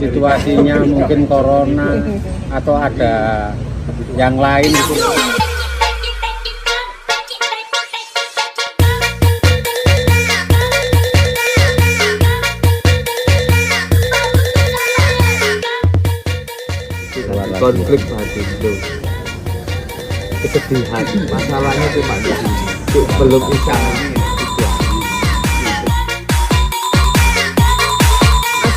situasinya mungkin corona atau ada yang lain gitu. Konflik batin itu kesedihan, masalahnya cuma di sini, belum usaha.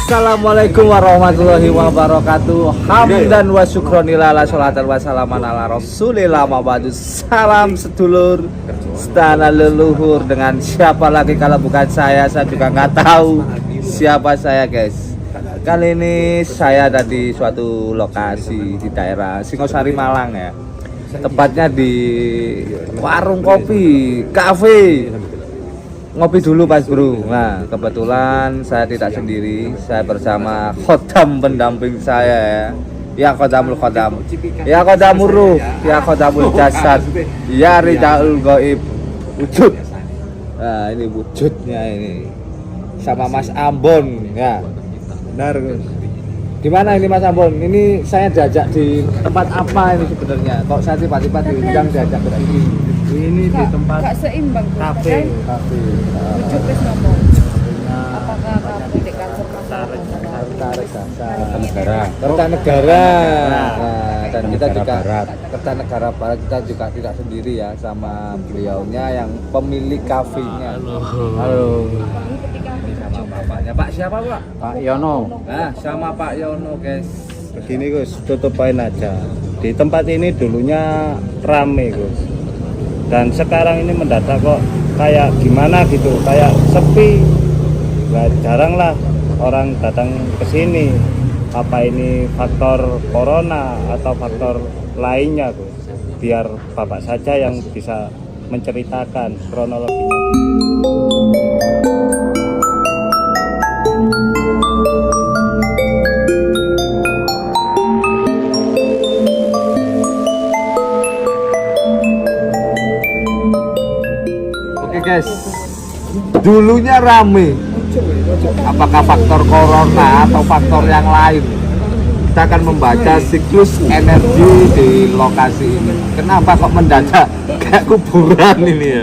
Assalamualaikum warahmatullahi wabarakatuh. Hamdan wa syukronillah la sholatan wa salaman ala rasulillah ma'badu. Salam sedulur, setanah leluhur. Dengan siapa lagi kalau bukan saya juga nggak tahu siapa saya, guys. Kali ini saya ada di suatu lokasi di daerah Singosari Malang ya. Tepatnya di warung kopi, kafe. Ngopi dulu Mas Bro. Nah, kebetulan saya tidak sendiri, saya bersama khodam pendamping saya ya. Ya khodamul khodam, ya khodamul ruh, ya khodamul jasad, ya rijaul gaib wujud. Nah, ini wujudnya ini. Sama Mas Ambon ya. Benar. Gimana ini Mas Ambon? Ini saya diajak di tempat apa ini sebenarnya? Kok saya tiba-tiba diundang diajak ke sini? Ini di tempat gak seimbang kafe. Wujud wis ngomong. Apakah kamu di kantor Kertanegara. Nah, dan kita juga Kertanegara Barat, kita juga tidak sendiri ya, sama beliaunya yang pemilik kafenya. Halo. Ini sama bapaknya. Pak siapa Pak? Pak Yono. Nah, sama Pak Yono guys. Begini Gus, tutupin aja. Di tempat ini dulunya rame Gus, dan sekarang ini mendadak kok kayak gimana gitu, kayak sepi. Nggak jarang lah orang datang ke sini. Apa ini faktor corona atau faktor lainnya Gus? Biar Bapak saja yang bisa menceritakan kronologinya. Guys, dulunya rame. Apakah faktor corona atau faktor yang lain? Kita akan membaca siklus energi di lokasi ini. Kenapa kok mendadak kayak kuburan ini ya?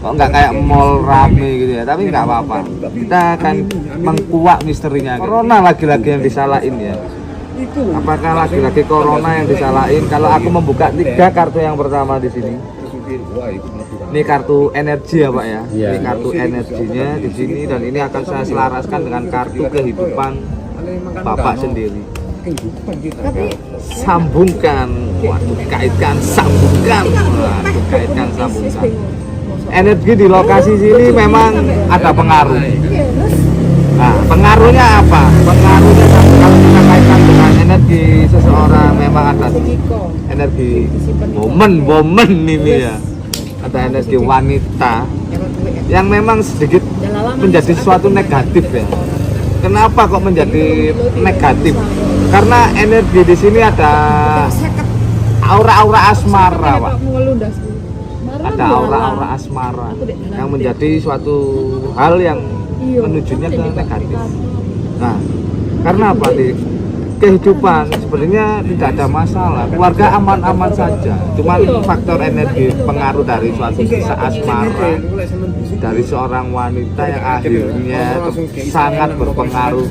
Kok nggak kayak mall rame gitu ya? Tapi nggak apa-apa. Kita akan mengkuak misterinya. Corona lagi-lagi yang disalahin ya. Apakah lagi-lagi corona yang disalahin? Kalau aku membuka 3 kartu yang pertama di sini. Ini kartu energi ya Pak ya. Iya. Ini kartu energinya di sini, dan ini akan saya selaraskan dengan kartu kehidupan Bapak sendiri. Sambungkan, waduh, kaitkan, sambungkan, waduh, kaitkan, sambungkan. Energi di lokasi sini memang ada pengaruh. Nah, pengaruhnya apa? Pengaruhnya kalau kita kaitkan dengan energi seseorang, memang ada energi momen ini ya. Ada energi wanita yang memang sedikit menjadi sesuatu negatif ya. Kenapa kok menjadi negatif? Karena energi di sini ada aura-aura asmara, Pak. Ada aura-aura asmara yang menjadi suatu hal yang menujunya ke negatif. Nah, karena apa nih? Kehidupan sebenarnya tidak ada masalah, keluarga aman-aman saja. Cuman faktor energi pengaruh dari suatu kisah asmara dari seorang wanita yang akhirnya sangat berpengaruh,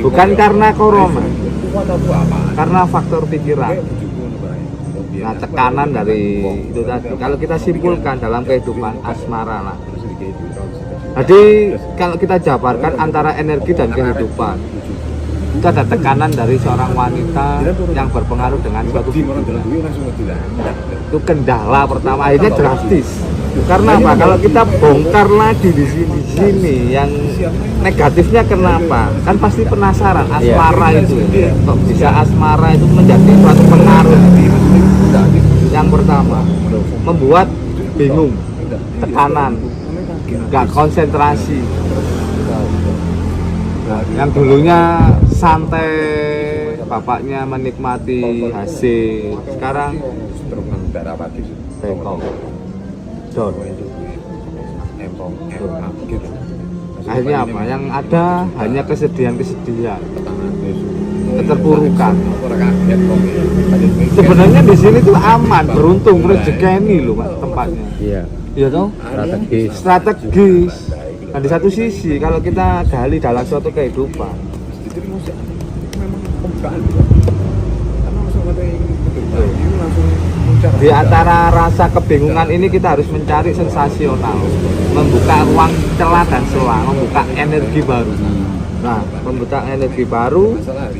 bukan karena corona, karena faktor pikiran. Nah, tekanan dari itu tadi. Kalau kita simpulkan dalam kehidupan asmara lah. Jadi kalau kita jabarkan antara energi dan kehidupan, itu ada tekanan dari seorang wanita yang berpengaruh dengan suatu pikiran. Itu kendala pertama, akhirnya drastis. Karena apa? Kalau kita bongkar lagi di sini yang negatifnya, kenapa? Kan pasti penasaran asmara itu. Kok bisa asmara itu menjadi suatu pengaruh? Yang pertama, membuat bingung, tekanan, gak konsentrasi. Yang dulunya santai, bapaknya menikmati hasil, sekarang bengkok, down. Akhirnya apa? Yang ada hanya kesedihan-kesedihan, keterpurukan. Sebenarnya di sini tuh aman, beruntung, rezeki loh Mas tempatnya. Iya. Iya toh? Strategis. Strategis. Nah di satu sisi kalau kita gali dalam suatu kehidupan, di antara rasa kebingungan ini kita harus mencari sensasional, membuka ruang celah dan celah, membuka energi baru. Nah, membuka energi baru,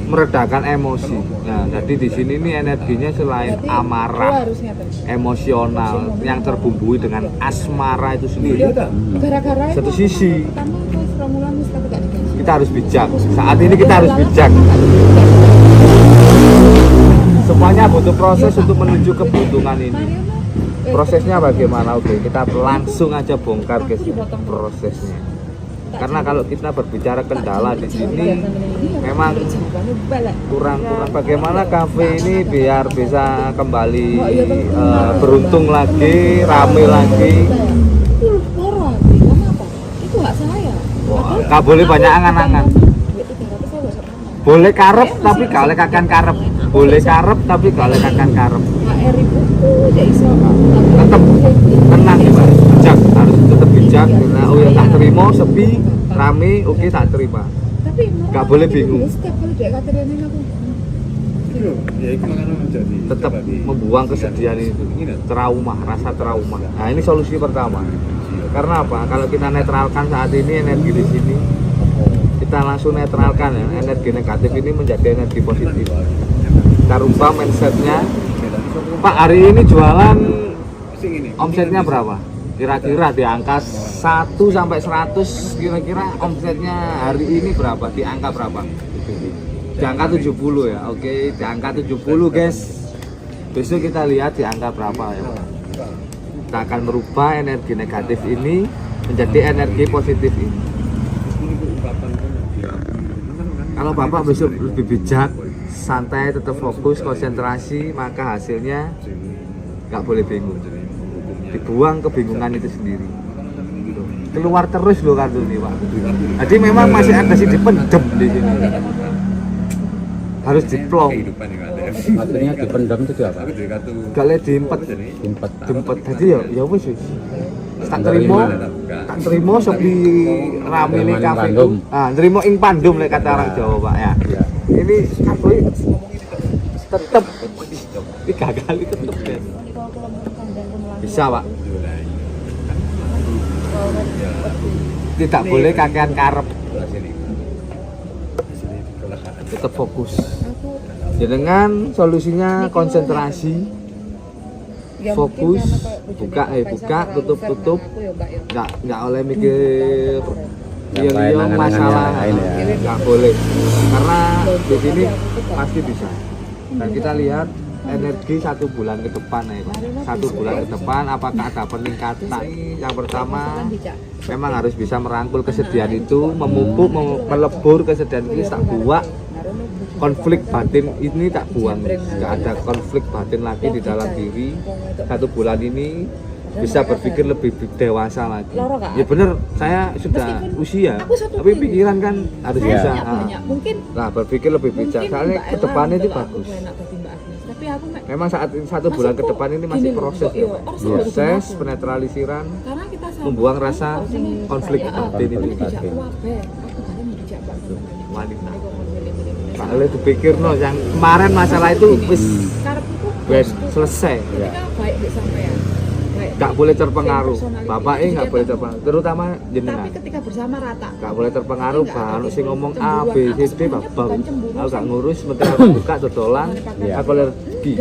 meredakan emosi. Nah, jadi di sini nih energinya selain amarah, emosional yang terbumbui dengan asmara itu sendiri. Gara-gara Satu sisi pertama pas Romulan wis tak digaji. kita harus bijak. Saat ini kita harus bijak. Semuanya butuh proses untuk menuju kebutuhan ini. Prosesnya bagaimana? Oke, kita langsung aja bongkar guys prosesnya. Karena kalau kita berbicara kendala di sini memang kurang bagaimana kafe ini biar bisa kembali beruntung lagi, rame lagi. Itu nggak saya. Nggak boleh banyak angan-angan. Boleh karep tapi gak oleh kakan karep. Boleh karep tapi gak oleh kakan karep. HR ibu udah iso. Tetap tenang ya Pak. Bijak, harus tetap bijak. Nah, oh ya tak terima sepi, rame, oke tak terima. Tapi Nggak boleh bingung. Setiap kali dia katerin aku. Tetap membuang kesedihan itu, trauma, rasa trauma. Nah ini solusi pertama. Karena apa? Kalau kita netralkan saat ini energi di sini, kita langsung netralkan ya, energi negatif ini menjadi energi positif. Kita rubah mindsetnya. Pak, hari ini jualan omsetnya berapa? Kira-kira di angka 1 sampai 100, kira-kira omsetnya hari ini berapa? Di angka berapa? Di angka 70 ya. Oke, di angka 70 guys. Besok kita lihat di angka berapa ya. Kita akan merubah energi negatif ini menjadi energi positif ini. Kalau Bapak besok lebih bijak, santai, tetap fokus, konsentrasi, maka hasilnya nggak boleh bingung. Dibuang kebingungan itu sendiri. Keluar terus loh kartu ini Pak. Jadi memang masih ada sih dipendem di sini. Harus diplong. Maksudnya dipendam itu apa? Gak boleh diimpet. Diimpet. Jadi ya wis wis. Tak terima sepi rame nih kafe itu. Ah, terima ing pandum lek kata orang Jawa Pak ya. Ini aku tetep 3 kali tetep ya. Bisa Pak. Tidak boleh kakean karep. Tetap fokus. Ya dengan solusinya konsentrasi, fokus, buka tutup, nggak oleh mikir liang masalah, nggak boleh. Karena di sini pasti bisa. Dan kita lihat energi 1 bulan ke depan ya Pak. 1 bulan ke depan apakah ada peningkatan? Yang pertama memang harus bisa merangkul kesedihan itu, memupuk, melebur kesedihan ini, tak buat konflik batin ini, tak buang. Nggak ada konflik batin lagi di dalam diri. 1 bulan ini bisa berpikir lebih dewasa lagi. Ya bener, saya sudah usia, tapi pikiran kan harus bisa. Nah, berpikir lebih bijak. Soalnya ke depannya itu bagus. Memang saat 1 bulan ke depan ini masih proses ya, proses penetralisiran, membuang rasa konflik batin itu. Wanita. Kalau dipikir no, yang kemarin masalah itu wis selesai. Gak boleh terpengaruh. Bapaknya gak boleh terpengaruh, terutama jenengan. Tapi ketika bersama rata. Gak boleh terpengaruh, kalau sih ngomong A, B, C, D, babang. Aku gak ngurus, penting aku buka dodolan, aku rezeki.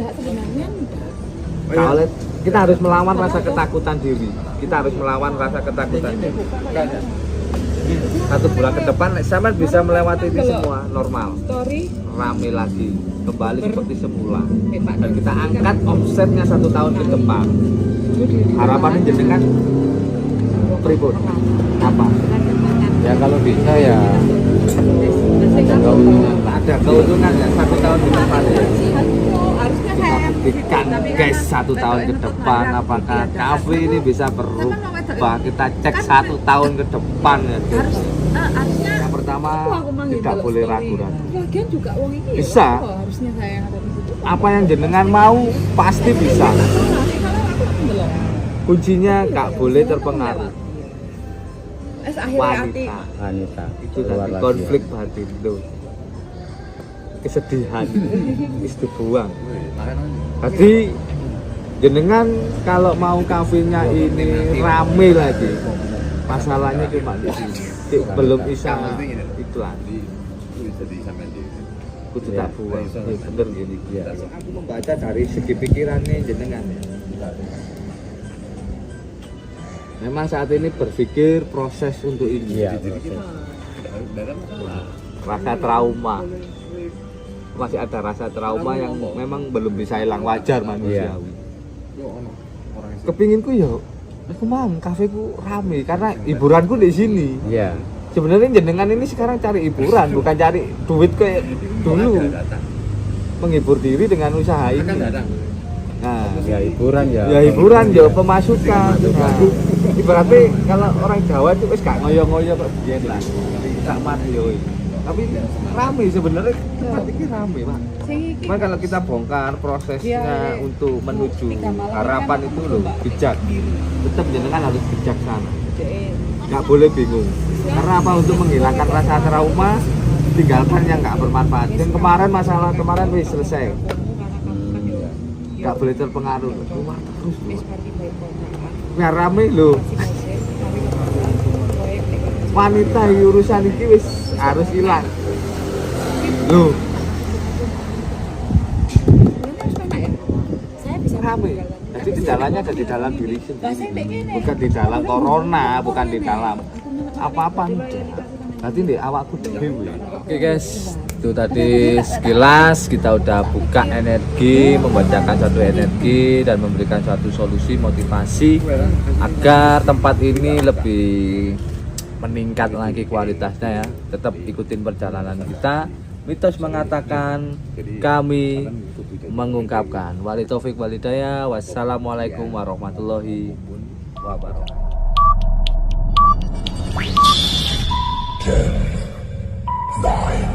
Kalau kita harus melawan rasa ketakutan diri. Kita harus melawan rasa ketakutan diri. 1 bulan ke depan, sama bisa melewati ini semua normal, rame lagi, kembali seperti semula. Dan kita angkat omsetnya 1 tahun ke depan. Harapannya jenengan pripun? Apa? Ya kalau bisa ya ada keuntungan ya 1 tahun ke depan ya. Kita buktikan guys 1 tahun ke depan apakah kafe ini bisa Coba kita cek 1 tahun ke depan ya. Harusnya Yang pertama aku manggil tidak delok boleh story. ragu-ragu. Lagian juga wong iki ya, Bisa. apa harusnya saya yang ada di situ. Apa yang jenengan mau pasti bisa. Salah, kalau aku ndelok. Kuncinya gak boleh terpengaruh. Akhirnya hati Wanita. wanita Itu keluar tadi lagi. konflik batin itu. Kesedihan itu dibuang. Jadi jenengan kalau mau kafenya ini rame lagi, masalahnya cuma di sini. Belum bisa iklan. Kudu tak buang. Ya, bener gini. Aku membaca dari segi pikirannya jenengan ya. Memang saat ini berpikir proses untuk ini. Iya, proses. Rasa trauma. Masih ada rasa trauma yang memang belum bisa hilang, wajar manusiawi. Kepinginku ya, aku mau kafeku rame karena hiburanku di sini. Iya. Sebenarnya jenengan ini sekarang cari hiburan, bukan cari duit kayak dulu. Menghibur diri dengan usaha ini. Nah, Ya hiburan ya. ya hiburan ya pemasukan. Nah, ibaratnya kalau orang Jawa itu wis gak ngoyo-ngoyo kok biyen lah. Tak mati yo. Tapi rame sebenarnya tempat ini rame, Pak. Cuman kalau kita bongkar prosesnya untuk menuju harapan itu loh bijak. Tetap jenengan harus bijaksana. Nggak boleh bingung. Karena apa? Untuk menghilangkan rasa trauma, tinggalkan yang nggak bermanfaat. Yang kemarin masalah kemarin wis selesai. Nggak boleh terpengaruh. Keluar terus. Biar rame loh. Wanita urusan ini wis harus hilang. Loh, Saya bisa rame. Jadi kendalanya ada di dalam diri sendiri. Bukan di dalam corona, bukan di dalam apa-apa. Nanti di awakku dewe. Oke guys, itu tadi sekilas kita udah buka energi, membacakan satu energi dan memberikan suatu solusi motivasi agar tempat ini lebih meningkat lagi kualitasnya ya. Tetap ikutin perjalanan kita. Mitos mengatakan, kami mengungkapkan. Wali taufik walidayah. Wassalamualaikum warahmatullahi wabarakatuh. 10, 9,